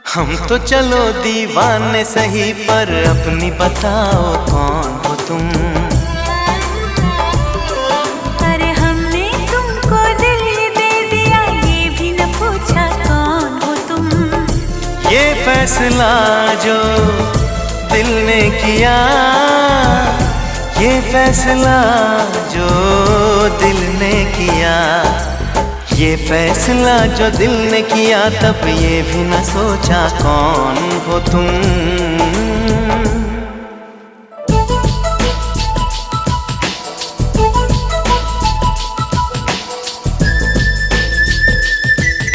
हम तो चलो दीवाने सही, पर अपनी बताओ कौन हो तुम। अरे हमने तुमको दिल दे दिया, ये भी न पूछा कौन हो तुम। ये फैसला जो दिल ने किया, ये फैसला जो दिल ने किया, ये फैसला जो दिल ने किया, तब ये भी न सोचा कौन हो तुम।